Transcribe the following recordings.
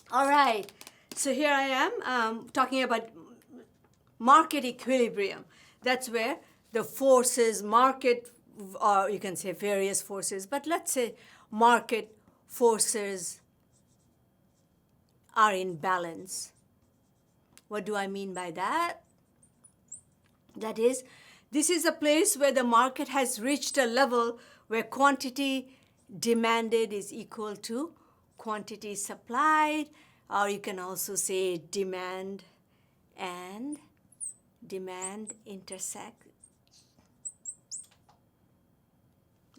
All right. So here I am talking about market equilibrium. That's where the forces, market, or you can say various forces, but let's say market forces are in balance. What do I mean by that? That is, this is a place where the market has reached a level where quantity demanded is equal to quantity supplied, or you can also say and demand intersect.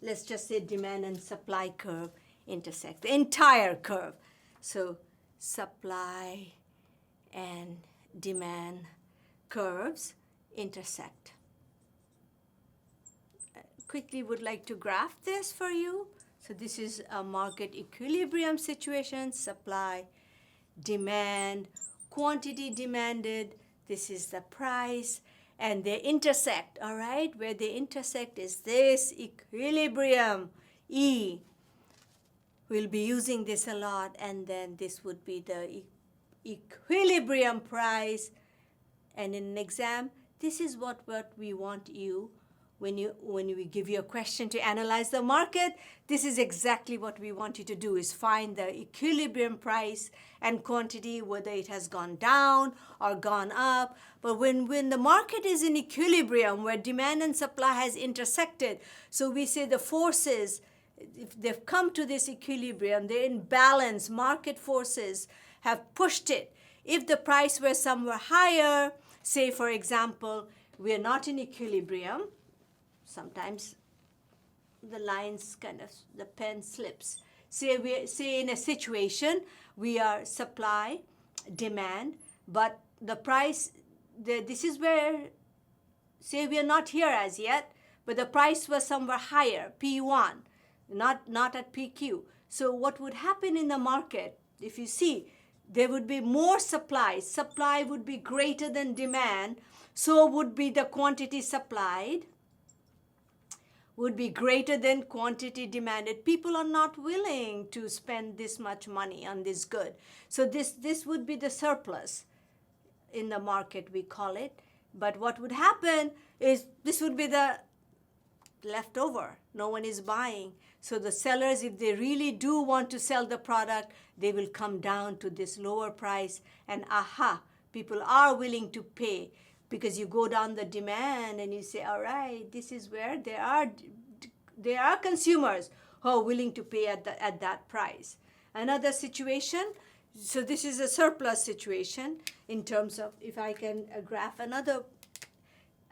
Let's just say demand and supply curve intersect, the entire curve. So supply and demand curves intersect. Quickly would like to graph this for you. So this is a market equilibrium situation, supply, demand, quantity demanded, this is the price, and they intersect, all right? Where they intersect is this equilibrium, E. We'll be using this a lot, and then this would be the equilibrium price. And in an exam, this is what we want you when we give you a question to analyze the market. This is exactly what we want you to do, is find the equilibrium price and quantity, whether it has gone down or gone up. But when the market is in equilibrium, where demand and supply has intersected, so we say the forces, if they've come to this equilibrium, they're in balance, market forces have pushed it. If the price were somewhere higher, say for example, we are not in equilibrium, sometimes the lines kind of, the pen slips. Say in a situation, we are supply, demand, but the price, this is where, say we are not here as yet, but the price was somewhere higher, P1, not at PQ. So what would happen in the market, if you see, there would be more supply. Supply would be greater than demand, so would be the quantity supplied would be greater than quantity demanded. People are not willing to spend this much money on this good. So this would be the surplus in the market, we call it. But what would happen is this would be the leftover. No one is buying. So the sellers, if they really do want to sell the product, they will come down to this lower price, and people are willing to pay, because you go down the demand and you say, all right, this is where there are consumers who are willing to pay at that price. Another situation, so this is a surplus situation in terms of, if I can graph another,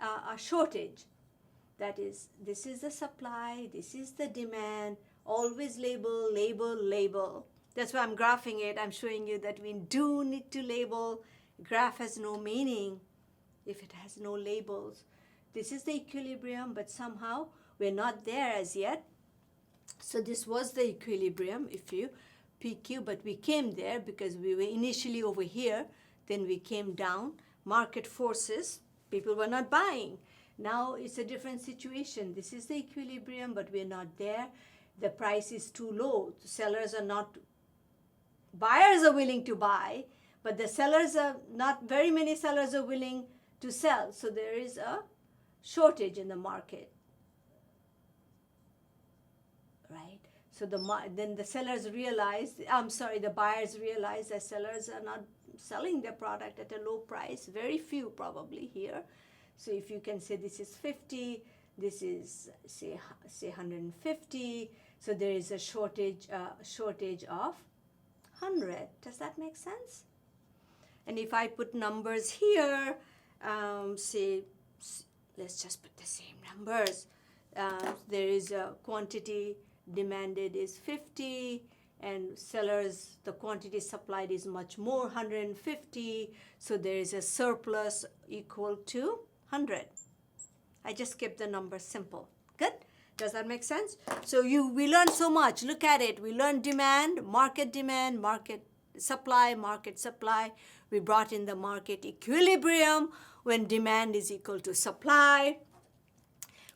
a shortage. That is, this is the supply, this is the demand, always label, label, label. That's why I'm graphing it. I'm showing you that we do need to label. Graph has no meaning if it has no labels. This is the equilibrium, but somehow we're not there as yet. So this was the equilibrium, if you PQ, but we came there because we were initially over here, then we came down. Market forces, people were not buying. Now it's a different situation. This is the equilibrium, but we're not there. The price is too low. The sellers are not, buyers are willing to buy, but the sellers are not, very many sellers are willing to sell. So there is a shortage in the market, right? So then the sellers realize, the buyers realize that sellers are not selling their product at a low price, very few probably here. So if you can say this is 50, this is say 150, so there is a shortage of 100. Does that make sense? And if I put numbers here, say, let's just put the same numbers. There is a quantity demanded is 50, and sellers, the quantity supplied is much more, 150. So there is a surplus equal to 100. I just kept the number simple. Good? Does that make sense? So we learned so much. Look at it. We learned demand, market supply, market supply. We brought in the market equilibrium when demand is equal to supply.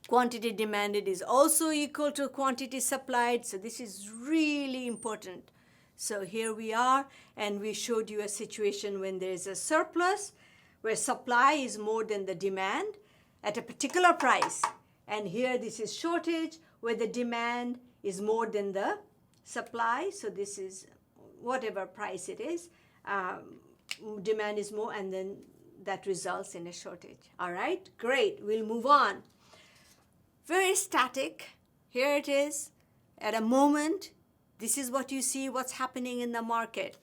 Quantity demanded is also equal to quantity supplied. So this is really important. So here we are, and we showed you a situation when there is a surplus, where supply is more than the demand at a particular price. And here this is shortage, where the demand is more than the supply. So this is whatever price it is, demand is more, and then that results in a shortage. All right, great. We'll move on. Very static. Here it is. At a moment, this is what you see, what's happening in the market.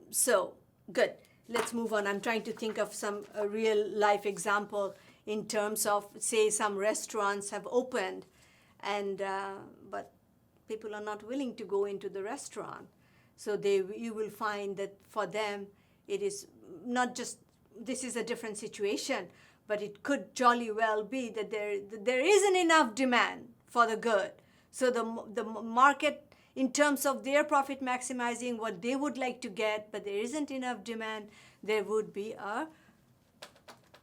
So, good. Let's move on. I'm trying to think of some real life example in terms of, say, some restaurants have opened, and but people are not willing to go into the restaurant. So you will find that for them, it is not just, this is a different situation, but it could jolly well be that there isn't enough demand for the good. So the market, in terms of their profit maximizing what they would like to get, but there isn't enough demand, there would be a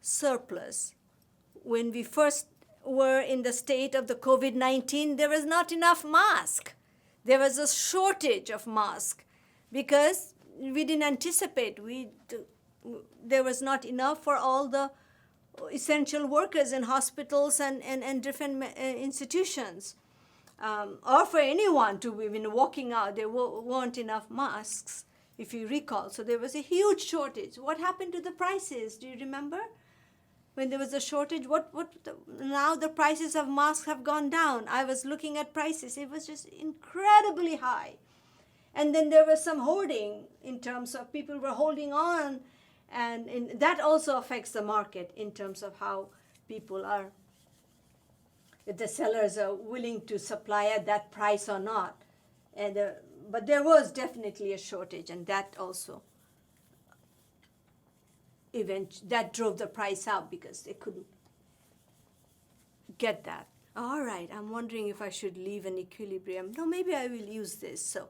surplus. When we first were in the state of the COVID-19, there was not enough mask. There was a shortage of mask because we didn't anticipate. There was not enough for all the essential workers in hospitals and different institutions, or for anyone to be walking out. There weren't enough masks, if you recall. So there was a huge shortage. What happened to the prices? Do you remember? When there was a shortage, now the prices of masks have gone down. I was looking at prices. It was just incredibly high. And then there was some hoarding in terms of people were holding on. And that also affects the market in terms of how people are, if the sellers are willing to supply at that price or not. But there was definitely a shortage, and that also that drove the price up because they couldn't get that. All right, I'm wondering if I should leave an equilibrium. No, maybe I will use this. So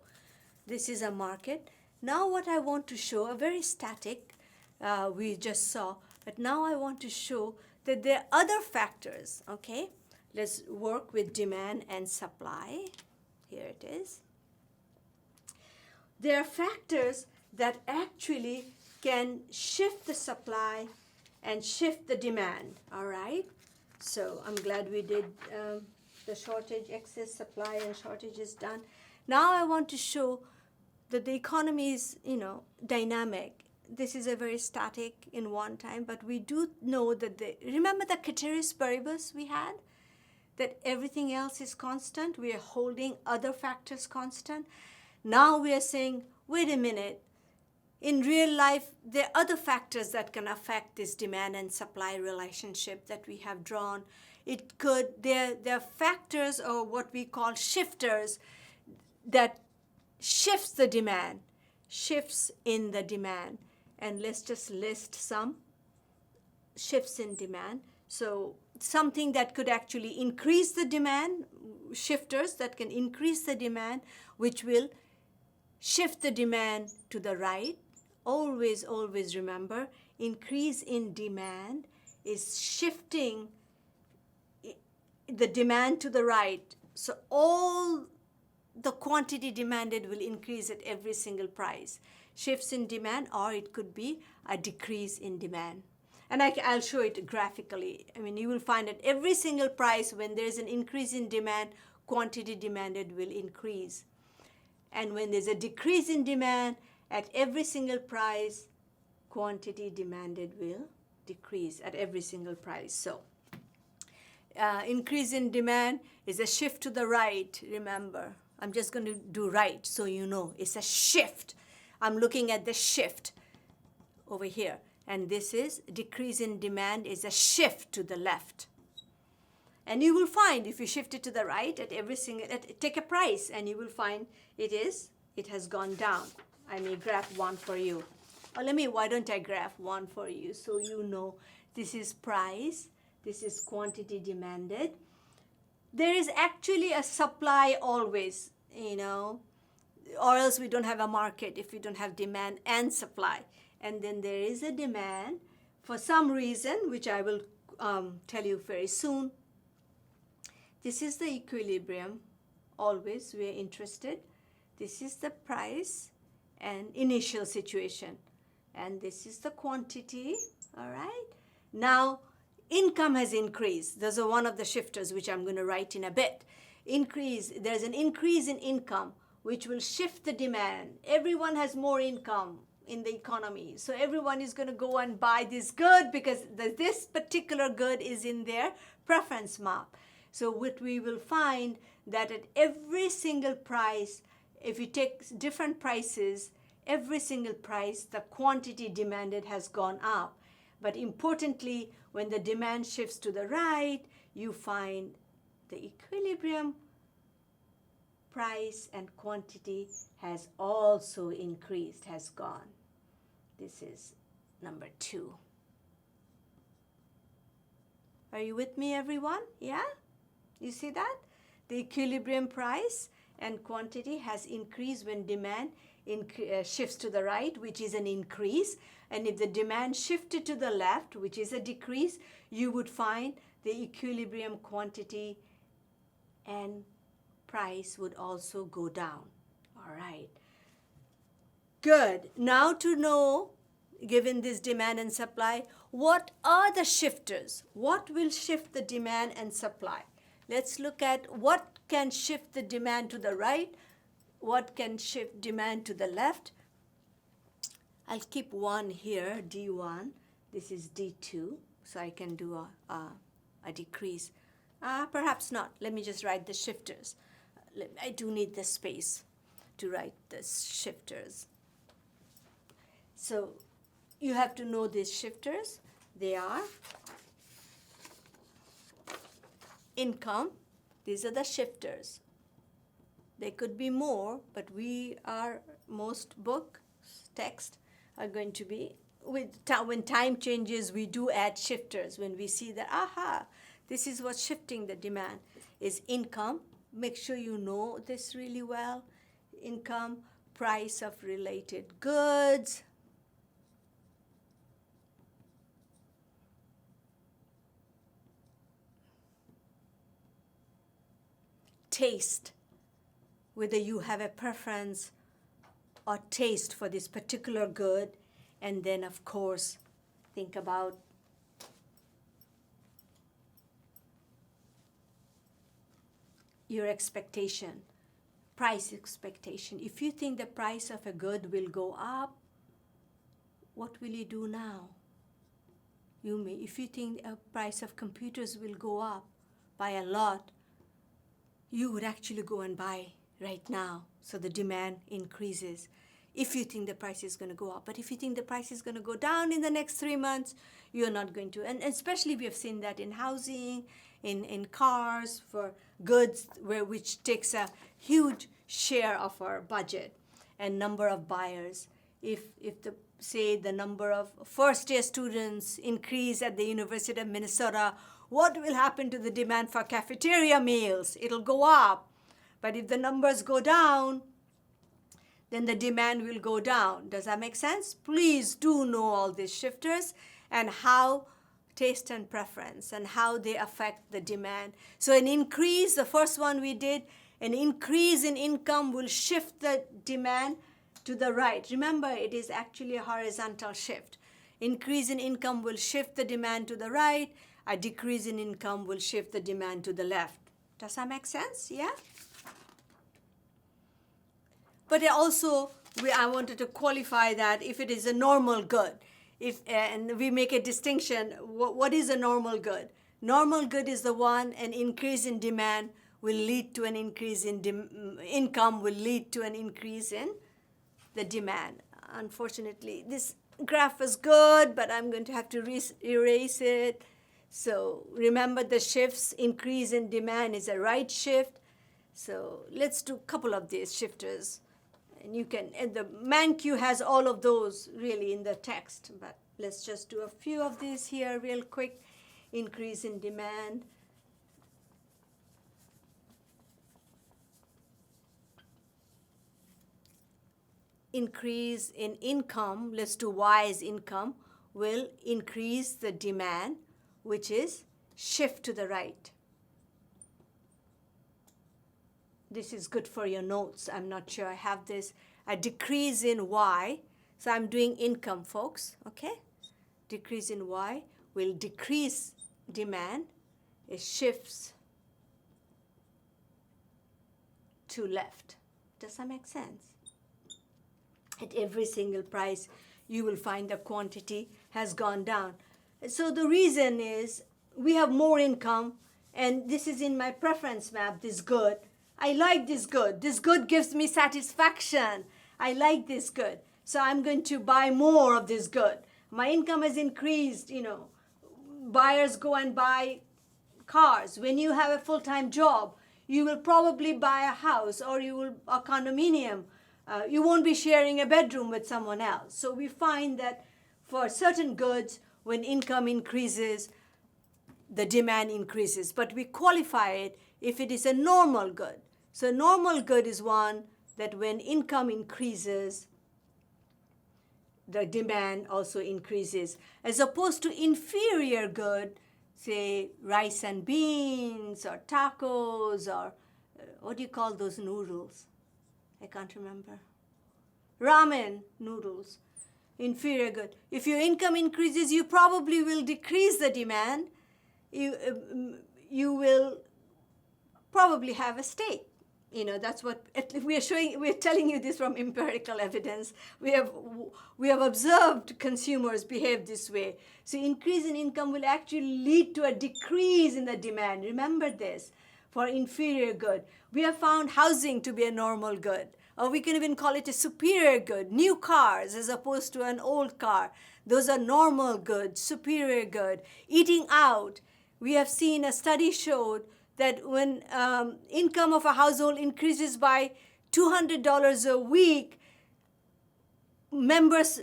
this is a market. Now what I want to show, a very static, we just saw, but now I want to show that there are other factors, okay? Let's work with demand and supply. Here it is. There are factors that actually can shift the supply and shift the demand, all right? So I'm glad we did the shortage, excess supply and shortage is done. Now I want to show that the economy is, dynamic. This is a very static in one time, but we do know that remember the ceteris paribus we had? That everything else is constant. We are holding other factors constant. Now we are saying, wait a minute. In real life, there are other factors that can affect this demand and supply relationship that we have drawn. There are factors, or what we call shifters, that shifts the demand, shifts in the demand. And let's just list some shifts in demand. So something that could actually increase the demand, shifters that can increase the demand, which will shift the demand to the right. Always, always remember, increase in demand is shifting the demand to the right. So all the quantity demanded will increase at every single price. Shifts in demand, or it could be a decrease in demand. And I'll show it graphically. I mean, you will find at every single price, when there's an increase in demand, quantity demanded will increase. And when there's a decrease in demand, at every single price, quantity demanded will decrease at every single price. So increase in demand is a shift to the right, remember. I'm just going to do right so you know. It's a shift. I'm looking at the shift over here. And this is decrease in demand is a shift to the left. And you will find if you shift it to the right at every single, take a price, and you will find it has gone down. I may graph one for you. Or why don't I graph one for you so you know this is price, this is quantity demanded. There is actually a supply always, or else we don't have a market if we don't have demand and supply. And then there is a demand for some reason, which I will tell you very soon. This is the equilibrium. Always we are interested. This is the price and initial situation. And this is the quantity, all right? Now, income has increased. Those are one of the shifters, which I'm going to write in a bit. There's an increase in income, which will shift the demand. Everyone has more income in the economy. So everyone is going to go and buy this good because this particular good is in their preference map. So what we will find that at every single price, if you take different prices, every single price, the quantity demanded has gone up. But importantly, when the demand shifts to the right, you find the equilibrium price and quantity has also increased, has gone. This is number 2. Are you with me, everyone? Yeah? You see that? The equilibrium price and quantity has increased when demand shifts to the right, which is an increase. And if the demand shifted to the left, which is a decrease, you would find the equilibrium quantity and price would also go down. All right. Good. Now to know, given this demand and supply, what are the shifters? What will shift the demand and supply? Let's look at what can shift the demand to the right, what can shift demand to the left. I'll keep 1 here, D1. This is D2, so I can do a decrease. Perhaps not. Let me just write the shifters. I do need the space to write the shifters. So you have to know these shifters. They are income. These are the shifters. There could be more, but most books, text, are going to be, when time changes, we do add shifters. When we see that, this is what's shifting the demand, is income. Make sure you know this really well. Income, price of related goods, taste, whether you have a preference or taste for this particular good. And then, of course, think about your expectation, price expectation. If you think the price of a good will go up, what will you do now? If you think the price of computers will go up by a lot, you would actually go and buy right now, so the demand increases if you think the price is going to go up. But if you think the price is going to go down in the next 3 months, you're not going to. And especially we have seen that in housing, in cars, for goods, which takes a huge share of our budget and number of buyers. If the number of first-year students increase at the University of Minnesota, what will happen to the demand for cafeteria meals? It'll go up. But if the numbers go down, then the demand will go down. Does that make sense? Please do know all these shifters and how taste and preference and how they affect the demand. So an increase, the first one we did, an increase in income will shift the demand to the right. Remember, it is actually a horizontal shift. Increase in income will shift the demand to the right. A decrease in income will shift the demand to the left. Does that make sense? Yeah? But also, I wanted to qualify that if it is a normal good, and we make a distinction, what is a normal good? Normal good is the one, an increase in demand will lead to an increase in income, will lead to an increase in the demand. Unfortunately, this graph was good, but I'm going to have to erase it. So remember the shifts, increase in demand is a right shift. So let's do a couple of these shifters. And the ManQ has all of those really in the text, but let's just do a few of these here real quick. Increase in demand. Increase in income, let's do Y as income, will increase the demand, which is shift to the right. this is good for your notes. I'm not sure I have this. A decrease in Y. So I'm doing income, folks, okay? Decrease in Y will decrease demand. It shifts to left. Does that make sense? At every single price, you will find the quantity has gone down. So the reason is we have more income, and this is in my preference map, this good. I like this good. This good gives me satisfaction. I like this good. So I'm going to buy more of this good. My income has increased, Buyers go and buy cars. When you have a full-time job, you will probably buy a house or a condominium. You won't be sharing a bedroom with someone else. So we find that for certain goods, when income increases, the demand increases. But we qualify it if it is a normal good. So normal good is one that when income increases, the demand also increases. As opposed to inferior good, say rice and beans or tacos or what do you call those noodles? I can't remember. Ramen noodles, inferior good. If your income increases, you probably will decrease the demand. You will probably have a steak. That's what we're showing. We're telling you this from empirical evidence. We have observed consumers behave this way. So increase in income will actually lead to a decrease in the demand. Remember this. For inferior good, we have found housing to be a normal good, or we can even call it a superior good. New cars as opposed to an old car, those are normal good, superior good. Eating out, we have seen a study showed that when income of a household increases by $200 a week,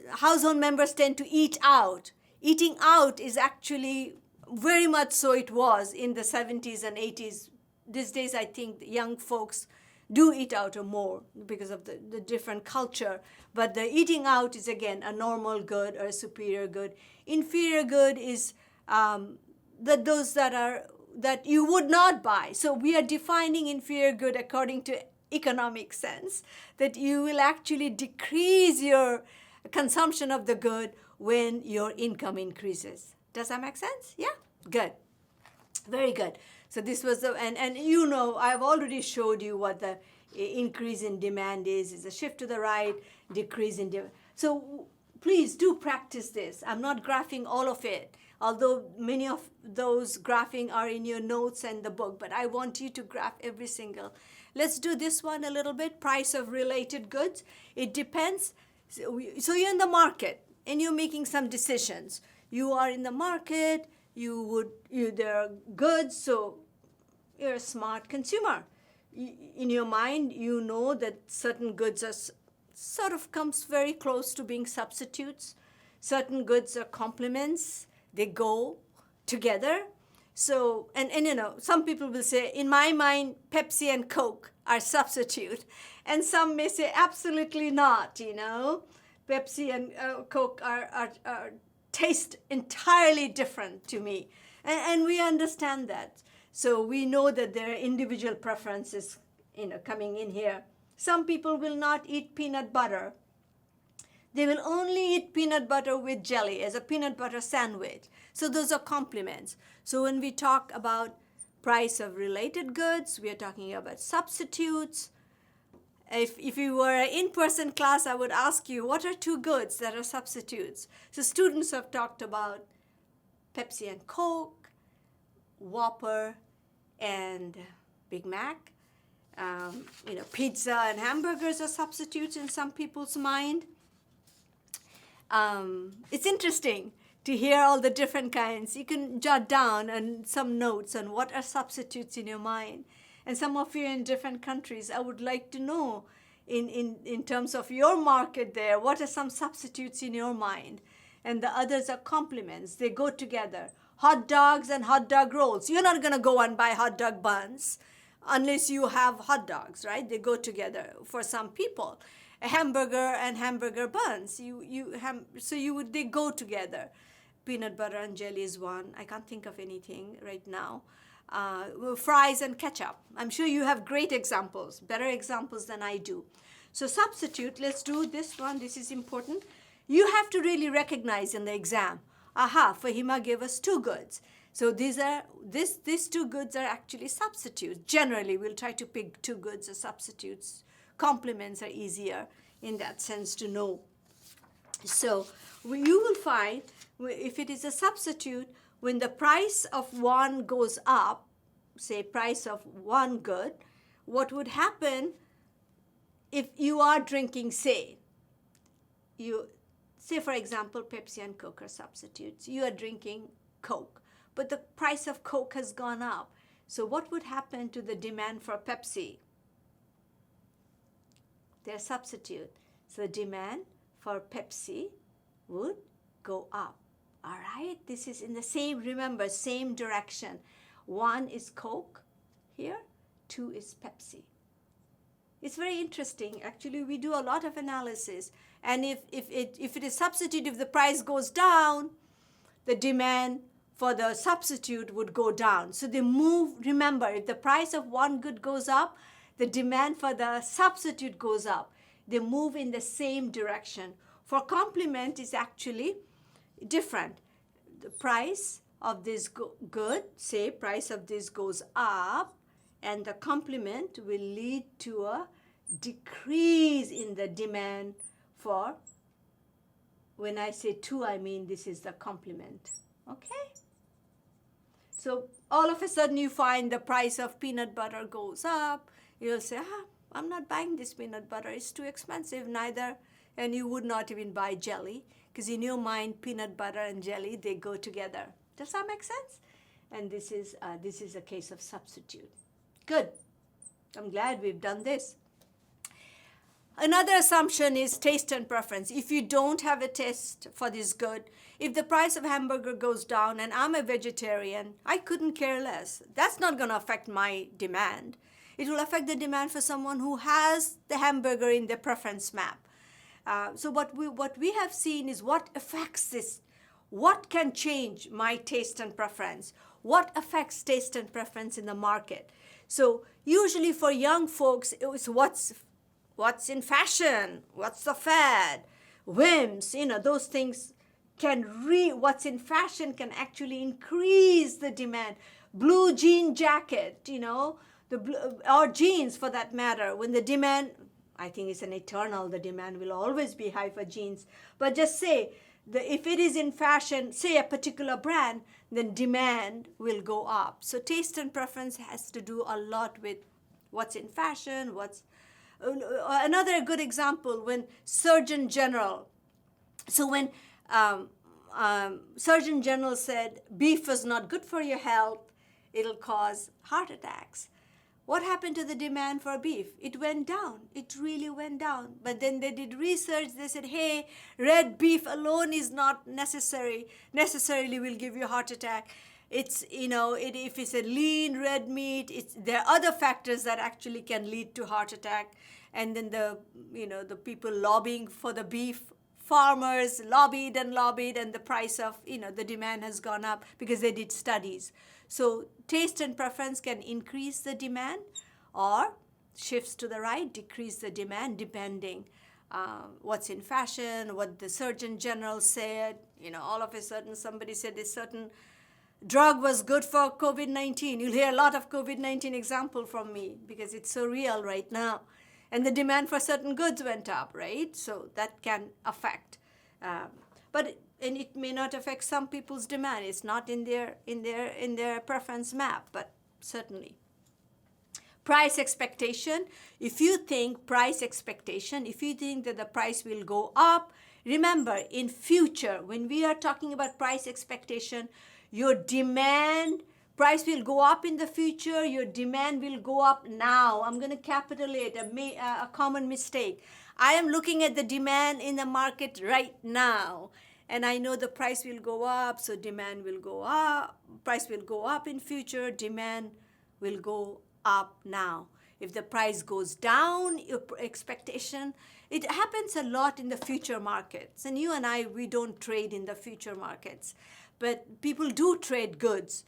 household members tend to eat out. Eating out is actually very much so it was in the 70s and 80s. These days, I think young folks do eat out more because of the different culture. But the eating out is, again, a normal good or a superior good. Inferior good is those that you would not buy. So we are defining inferior good according to economic sense, that you will actually decrease your consumption of the good when your income increases. Does that make sense? Yeah? Good. Very good. So this was and I've already showed you what the increase in demand is a shift to the right, decrease in demand. So please do practice this. I'm not graphing all of it, although many of those graphing are in your notes and the book, but I want you to graph every single. Let's do this one a little bit, price of related goods. It depends. So you're in the market and you're making some decisions. You are in the market, there are goods, so you're a smart consumer. In your mind, you know that certain goods are sort of comes very close to being substitutes. Certain goods are complements. They go together. So, and some people will say, in my mind, Pepsi and Coke are substitute. And some may say, absolutely not, Pepsi and Coke are taste entirely different to me. And we understand that. So we know that there are individual preferences, coming in here. Some people will not eat peanut butter. They will only eat peanut butter with jelly as a peanut butter sandwich. So those are complements. So when we talk about price of related goods, we are talking about substitutes. If you were an in-person class, I would ask you, what are two goods that are substitutes? So students have talked about Pepsi and Coke, Whopper and Big Mac. Pizza and hamburgers are substitutes in some people's mind. It's interesting to hear all the different kinds. You can jot down and some notes on what are substitutes in your mind. And some of you in different countries, I would like to know in terms of your market there, what are some substitutes in your mind? And the others are complements. They go together. Hot dogs and hot dog rolls. You're not going to go and buy hot dog buns unless you have hot dogs, right? They go together for some people. A hamburger and hamburger buns. They go together. Peanut butter and jelly is one. I can't think of anything right now. fries and ketchup. I'm sure you have great examples, better examples than I do. So substitute, let's do this one. This is important. You have to really recognize in the exam. Aha, Fahima gave us two goods. So these two goods are actually substitutes. Generally, we'll try to pick two goods as substitutes. Complements are easier in that sense to know. So you will find if it is a substitute, when the price of one goes up, say price of one good, what would happen if you are drinking, say for example, Pepsi and Coke are substitutes. You are drinking Coke, but the price of Coke has gone up. So what would happen to the demand for Pepsi? They're substitute. So the demand for Pepsi would go up. All right, this is in the same, remember, same direction. One is Coke here, two is Pepsi. It's very interesting. Actually, we do a lot of analysis. And if it is substitute, if the price goes down, the demand for the substitute would go down. So they move, remember, if the price of one good goes up, the demand for the substitute goes up. They move in the same direction. For complement is actually different. The price of this good, say price of this goes up, and the complement will lead to a decrease in the demand for, when I say two, I mean this is the complement. Okay? So all of a sudden you find the price of peanut butter goes up. You'll say, I'm not buying this peanut butter. It's too expensive. Neither, and you would not even buy jelly, because in your mind, peanut butter and jelly, they go together. Does that make sense? And this is a case of substitute. Good. I'm glad we've done this. Another assumption is taste and preference. If you don't have a taste for this good, if the price of hamburger goes down and I'm a vegetarian, I couldn't care less. That's not going to affect my demand. It will affect the demand for someone who has the hamburger in their preference map. So what we have seen is what affects this. What can change my taste and preference? What affects taste and preference in the market? So usually for young folks, it's what's in fashion, what's the fad, whims, those things what's in fashion can actually increase the demand. Blue jean jacket, the blue, or jeans for that matter, when the demand, I think it's an eternal, the demand will always be high for jeans. But just say, if it is in fashion, say a particular brand, then demand will go up. So taste and preference has to do a lot with what's in fashion, another good example, when Surgeon General, when Surgeon General said beef is not good for your health, it'll cause heart attacks. What happened to the demand for beef? It went down. It really went down. But then they did research. They said, hey, red beef alone is not necessarily will give you a heart attack. It's, if it's a lean red meat, there are other factors that actually can lead to heart attack. And then the people lobbying for the beef, farmers lobbied, and the price of, the demand has gone up because they did studies. So taste and preference can increase the demand or shifts to the right, decrease the demand depending what's in fashion, what the Surgeon General said. All of a sudden somebody said a certain drug was good for COVID-19. You'll hear a lot of COVID-19 example from me because it's so real right now. And the demand for certain goods went up, right? So that can affect. And it may not affect some people's demand. It's not in their preference map, but certainly. Price expectation. If you think that the price will go up, remember in future, when we are talking about price expectation, your demand, price will go up in the future, your demand will go up now. I'm going to capitulate a common mistake. I am looking at the demand in the market right now. And I know the price will go up, so demand will go up. Price will go up in future, demand will go up now. If the price goes down, your expectation, it happens a lot in the future markets. And you and I, we don't trade in the future markets. But people do trade goods.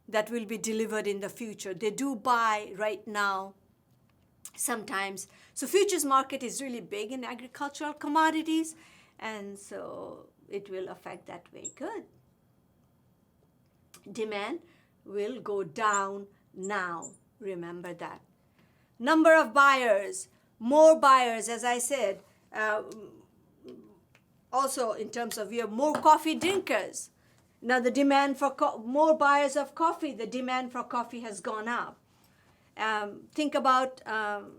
that will be delivered in the future. They do buy right now sometimes. So futures market is really big in agricultural commodities, and so it will affect that way. Good. Demand will go down now. Remember that. Number of buyers, more buyers, as I said. Also, in terms of, we have more coffee drinkers. Now, the demand for more buyers of coffee, the demand for coffee has gone up. Think about, I'm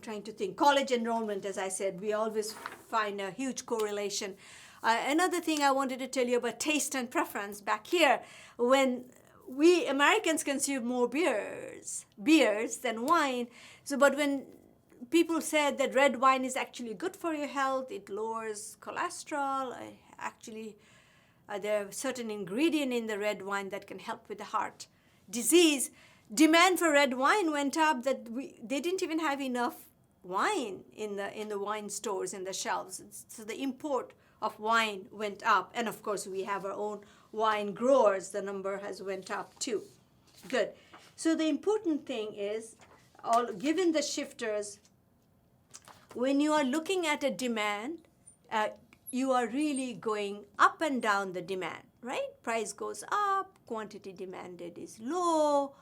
trying to think, college enrollment, as I said, we always find a huge correlation. Another thing I wanted to tell you about taste and preference back here. When we Americans consume more beers than wine, but when people said that red wine is actually good for your health, it lowers cholesterol. Actually, there are certain ingredients in the red wine that can help with the heart disease. Demand for red wine went up, that they didn't even have enough wine in the wine stores, in the shelves. So the import of wine went up. And of course, we have our own wine growers. The number has went up too. Good. So the important thing is, given the shifters, when you are looking at a demand, you are really going up and down the demand, right? Price goes up, quantity demanded is low,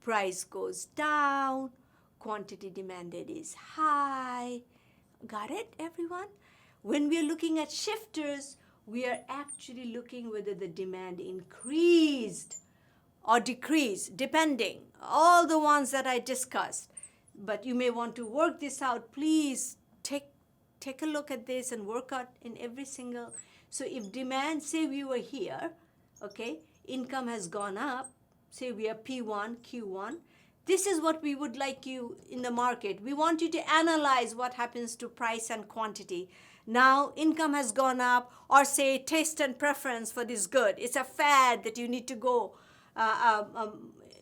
price goes down, quantity demanded is high. Got it, everyone? When we are looking at shifters, we are actually looking whether the demand increased or decreased, depending, all the ones that I discussed. But you may want to work this out. Please take a look at this and work out in every single. So if demand, say we were here, okay, income has gone up, say we are P1, Q1, this is what we would like you in the market. We want you to analyze what happens to price and quantity. Now income has gone up, or say taste and preference for this good. It's a fad that you need to go.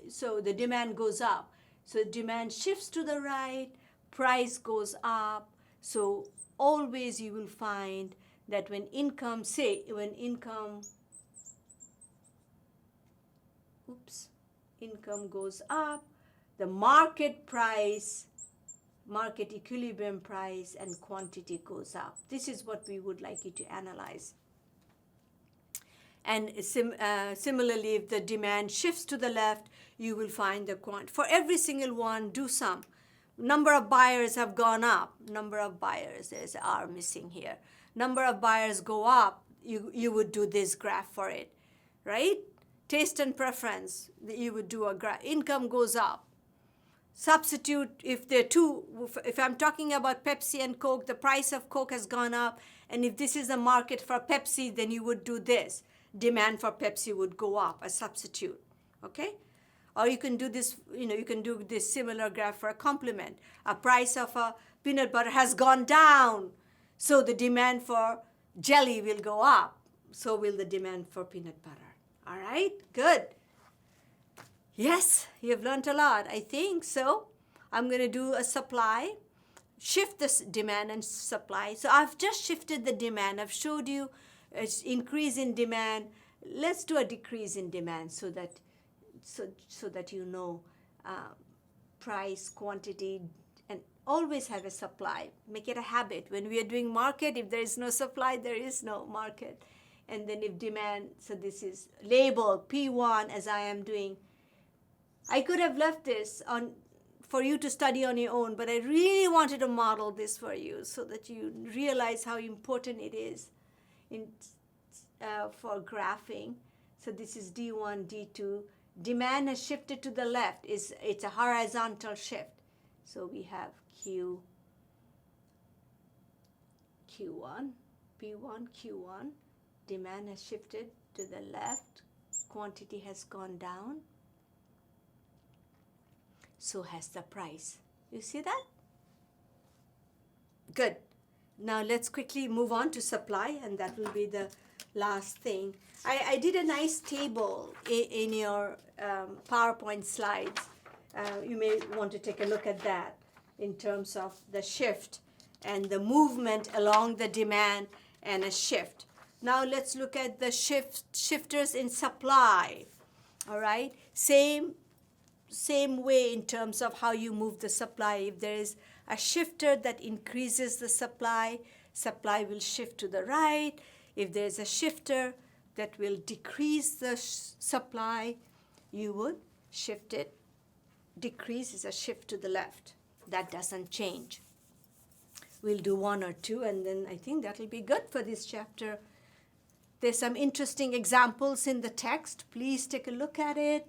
So the demand goes up. So demand shifts to the right, price goes up. So always you will find that when income goes up, the market price, market equilibrium price, and quantity goes up. This is what we would like you to analyze. And similarly, if the demand shifts to the left, you will find the for every single one, do some. Number of buyers have gone up. Number of buyers, there's R missing here. Number of buyers go up, you would do this graph for it, right? Taste and preference, you would do a graph. Income goes up. Substitute, if I'm talking about Pepsi and Coke, the price of Coke has gone up, and if this is a market for Pepsi, then you would do this. Demand for Pepsi would go up, a substitute, okay? Or you can do this, you can do this similar graph for a complement. A price of a peanut butter has gone down, so the demand for jelly will go up. So will the demand for peanut butter. All right, good. Yes, you've learned a lot, I think. So I'm going to do a supply, shift this demand and supply. So I've just shifted the demand. I've showed you it's increase in demand. Let's do a decrease in demand so that you know price, quantity, and always have a supply. Make it a habit. When we are doing market, if there is no supply, there is no market. And then if demand, so this is label P1 as I am doing. I could have left this for you to study on your own, but I really wanted to model this for you so that you realize how important it is for graphing. So this is D1, D2. Demand has shifted to the left. It's a horizontal shift. So we have Q1, P1, Q1. Demand has shifted to the left. Quantity has gone down. So has the price. You see that? Good. Now let's quickly move on to supply, and that will be the last thing. I did a nice table in your PowerPoint slides. You may want to take a look at that in terms of the shift and the movement along the demand and a shift. Now let's look at the shifters in supply. All right, same way in terms of how you move the supply. If there is a shifter that increases the supply, supply will shift to the right. If there is a shifter that will decrease the supply, you would shift it. Decrease is a shift to the left. That doesn't change. We'll do one or two, and then I think that'll be good for this chapter. There's some interesting examples in the text. Please take a look at it.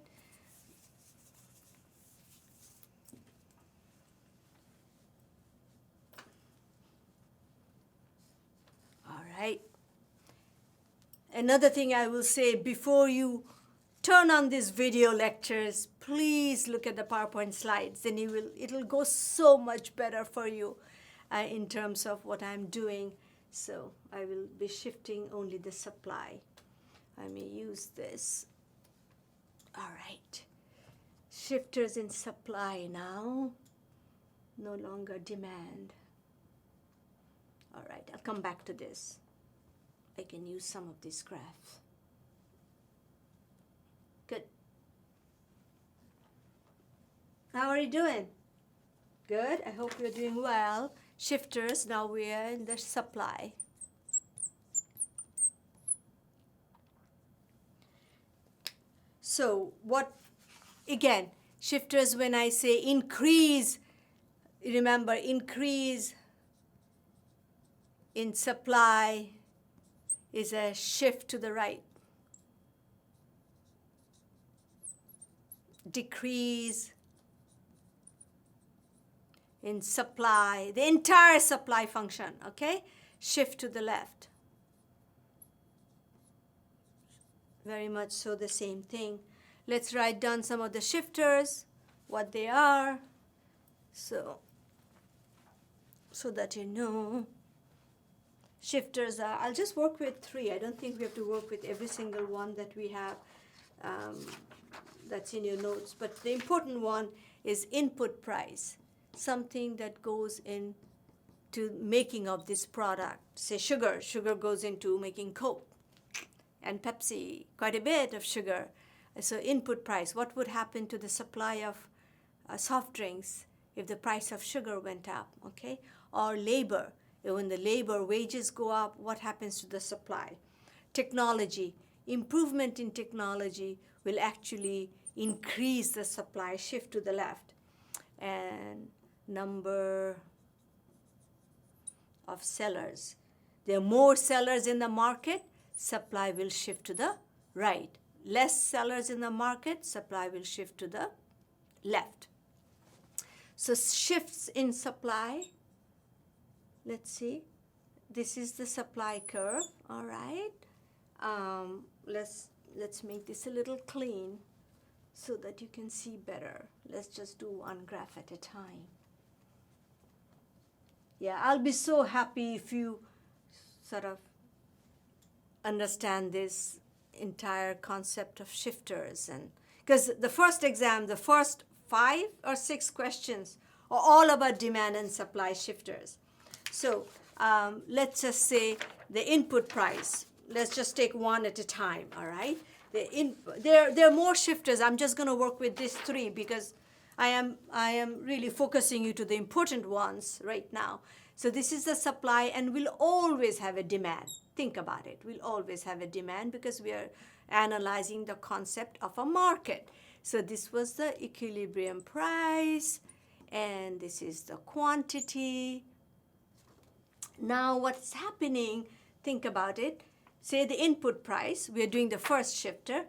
All right. Another thing I will say before you turn on these video lectures, please look at the PowerPoint slides. Then it'll go so much better for you in terms of what I'm doing. So I will be shifting only the supply. I may use this. All right. Shifters in supply now. No longer demand. All right, I'll come back to this. I can use some of these graphs. Good. How are you doing? Good. I hope you're doing well. Shifters, now we are in the supply. So what, again, shifters, when I say increase, remember increase in supply is a shift to the right. Decrease in supply, the entire supply function, okay? Shift to the left. Very much so the same thing. Let's write down some of the shifters, what they are, so that you know. Shifters are, I'll just work with 3. I don't think we have to work with every single one that we have that's in your notes. But the important one is input price, something that goes into making of this product. Say sugar. Sugar goes into making Coke and Pepsi, quite a bit of sugar. So input price, what would happen to the supply of soft drinks if the price of sugar went up, okay? Or labor. When the labor wages go up, what happens to the supply? Technology. Improvement in technology will actually increase the supply, shift to the left. And number of sellers. There are more sellers in the market, supply will shift to the right. Less sellers in the market, supply will shift to the left. So shifts in supply. Let's see. This is the supply curve. All right. Let's make this a little clean so that you can see better. Let's just do one graph at a time. Yeah, I'll be so happy if you sort of understand this entire concept of shifters, and because the first exam, the first 5 or 6 questions are all about demand and supply shifters. So let's just say the input price. Let's just take one at a time, all right? There are more shifters. I'm just going to work with these 3 because I am really focusing you to the important ones right now. So this is the supply, and we'll always have a demand. Think about it. We'll always have a demand because we are analyzing the concept of a market. So this was the equilibrium price, and this is the quantity. Now what's happening, think about it. Say the input price, we're doing the first shifter.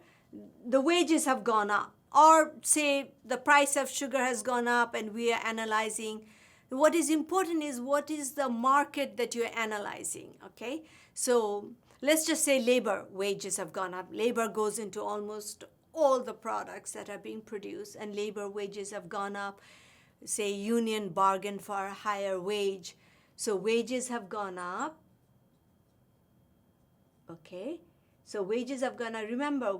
The wages have gone up. Or say the price of sugar has gone up and we are analyzing. What is important is what is the market that you're analyzing, okay? So let's just say labor wages have gone up. Labor goes into almost all the products that are being produced, and labor wages have gone up. Say union bargained for a higher wage. So wages have gone up, okay? So wages have gone up. Remember,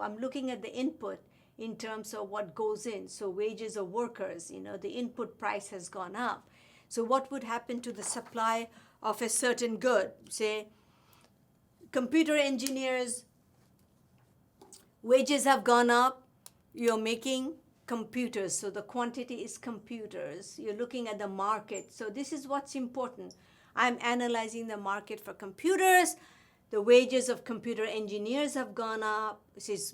I'm looking at the input in terms of what goes in. So wages of workers, the input price has gone up. So what would happen to the supply of a certain good. Say, computer engineers, wages have gone up. You're making computers, so the quantity is computers. You're looking at the market. So this is what's important. I'm analyzing the market for computers. The wages of computer engineers have gone up. It's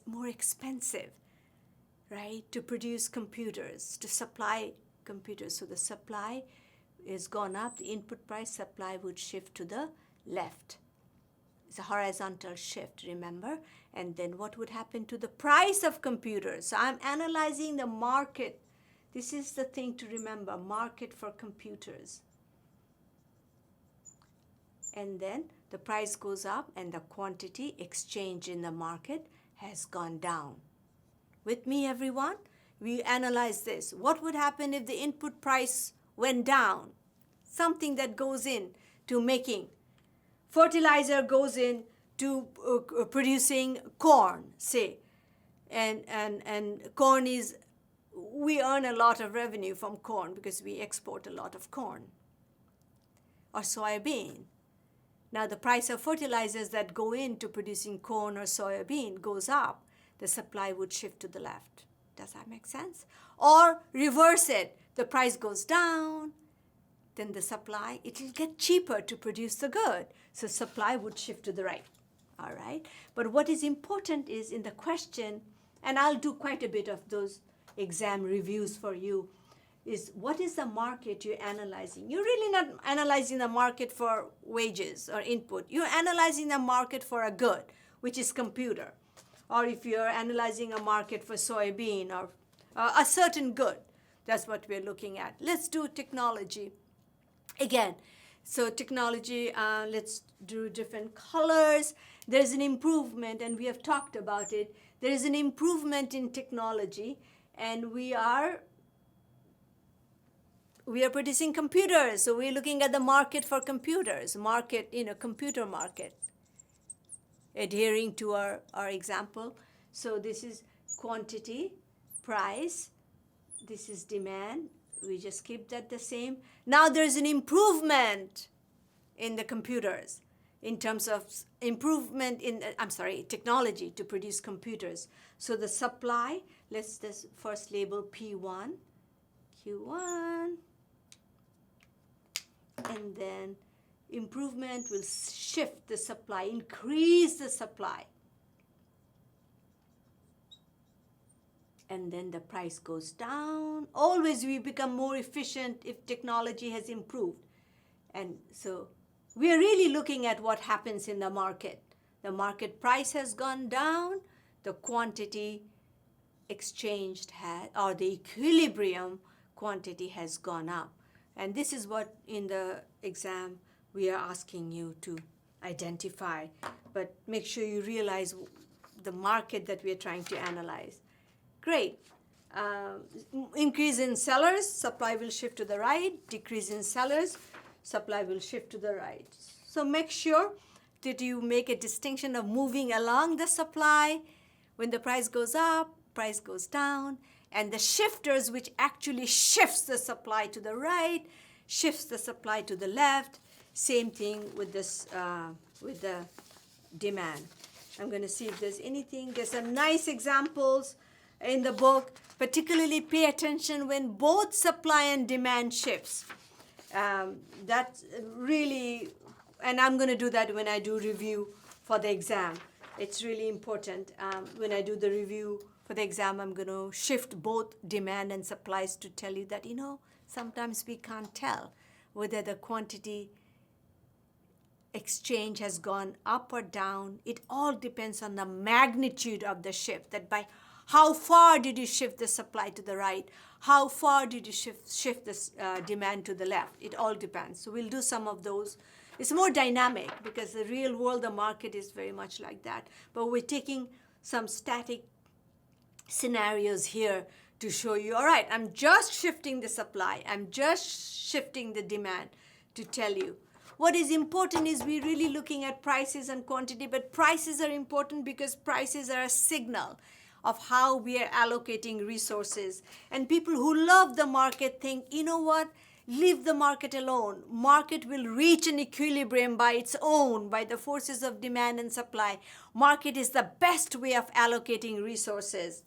more expensive, right, to produce computers, to supply computers. So the supply has gone up. The input price, supply would shift to the left. It's a horizontal shift, remember? And then what would happen to the price of computers? So I'm analyzing the market. This is the thing to remember, market for computers. And then the price goes up and the quantity exchange in the market has gone down. With me, everyone? We analyze this. What would happen if the input price went down? Something that goes in to making. Fertilizer goes in to producing corn, say. And corn is, we earn a lot of revenue from corn because we export a lot of corn. Or soybean. Now the price of fertilizers that go into producing corn or soybean goes up. The supply would shift to the left. Does that make sense? Or reverse it. The price goes down, then the supply, it will get cheaper to produce the good. So supply would shift to the right. All right? But what is important is in the question, and I'll do quite a bit of those exam reviews for you, is what is the market you're analyzing? You're really not analyzing the market for wages or input. You're analyzing the market for a good, which is computer. Or if you're analyzing a market for soybean or a certain good, that's what we're looking at. Let's do technology. Again, so technology, let's do different colors. There's an improvement, and we have talked about it. There is an improvement in technology, and we are producing computers. So we're looking at the market for computers, computer market, adhering to our example. So this is quantity, price. This is demand. We just keep that the same. Now there's an improvement in the computers in terms of improvement in, technology to produce computers. So the supply, let's just first label P1, Q1, and then improvement will shift the supply, increase the supply. And then the price goes down. Always we become more efficient if technology has improved. And so we are really looking at what happens in the market. The market price has gone down. The quantity exchanged or the equilibrium quantity has gone up. And this is what in the exam we are asking you to identify. But make sure you realize the market that we are trying to analyze. Great. Increase in sellers, supply will shift to the right. Decrease in sellers, supply will shift to the right. So make sure that you make a distinction of moving along the supply. When the price goes up, price goes down. And the shifters, which actually shifts the supply to the right, shifts the supply to the left. Same thing with this, with the demand. I'm going to see if there's anything. There's some nice examples in the book. Particularly pay attention when both supply and demand shifts. That's really, and I'm going to do that when I do review for the exam. It's really important. When I do the review for the exam, I'm going to shift both demand and supplies to tell you that, sometimes we can't tell whether the quantity exchange has gone up or down. It all depends on the magnitude of the shift, that by how far did you shift the supply to the right? How far did you shift the demand to the left? It all depends. So we'll do some of those. It's more dynamic because the real world, the market is very much like that. But we're taking some static scenarios here to show you, all right, I'm just shifting the supply. I'm just shifting the demand to tell you. What is important is we're really looking at prices and quantity, but prices are important because prices are a signal of how we are allocating resources. And people who love the market think, you know what, Leave the market alone. Market will reach an equilibrium by its own, by the forces of demand and supply. Market is the best way of allocating resources.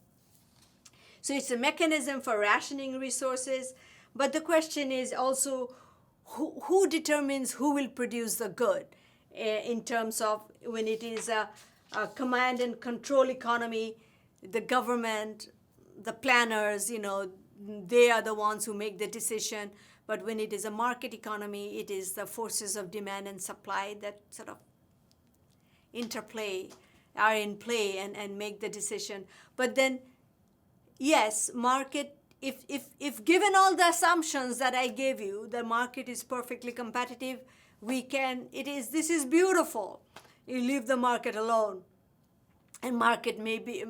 So it's a mechanism for rationing resources. But the question is also, who determines who will produce the good in terms of when it is a command and control economy, the government, the planners, they are the ones who make the decision. But when it is a market economy, it is the forces of demand and supply that sort of are in play and make the decision. But then, yes, market, if given all the assumptions that I gave you, the market is perfectly competitive, this is beautiful. You leave the market alone, and market may be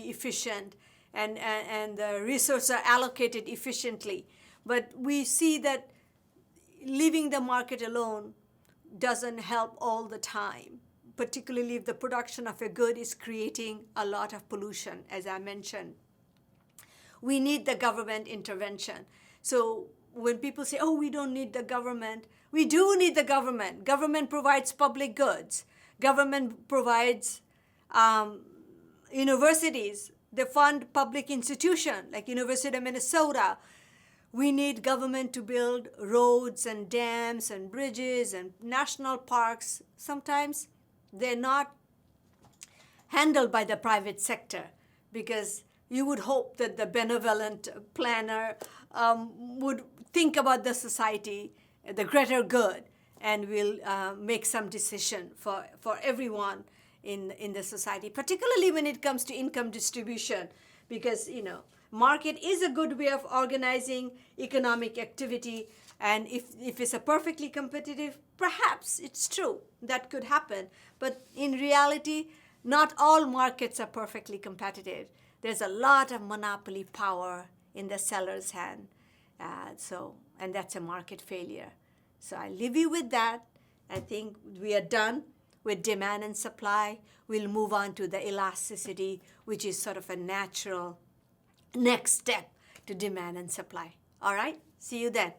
efficient, and the resources are allocated efficiently. But we see that leaving the market alone doesn't help all the time, particularly if the production of a good is creating a lot of pollution, as I mentioned. We need the government intervention. So when people say, oh, we don't need the government, we do need the government. Government provides public goods. Government provides universities. They fund public institutions like University of Minnesota. We need government to build roads and dams and bridges and national parks. Sometimes they're not handled by the private sector, because you would hope that the benevolent planner would think about the society, the greater good, and will make some decision for everyone in the society, particularly when it comes to income distribution, because, market is a good way of organizing economic activity. And if it's a perfectly competitive, perhaps it's true that could happen. But in reality, not all markets are perfectly competitive. There's a lot of monopoly power in the seller's hand. And that's a market failure. So I leave you with that. I think we are done with demand and supply. We'll move on to the elasticity, which is sort of a natural next step to demand and supply. All right? See you then.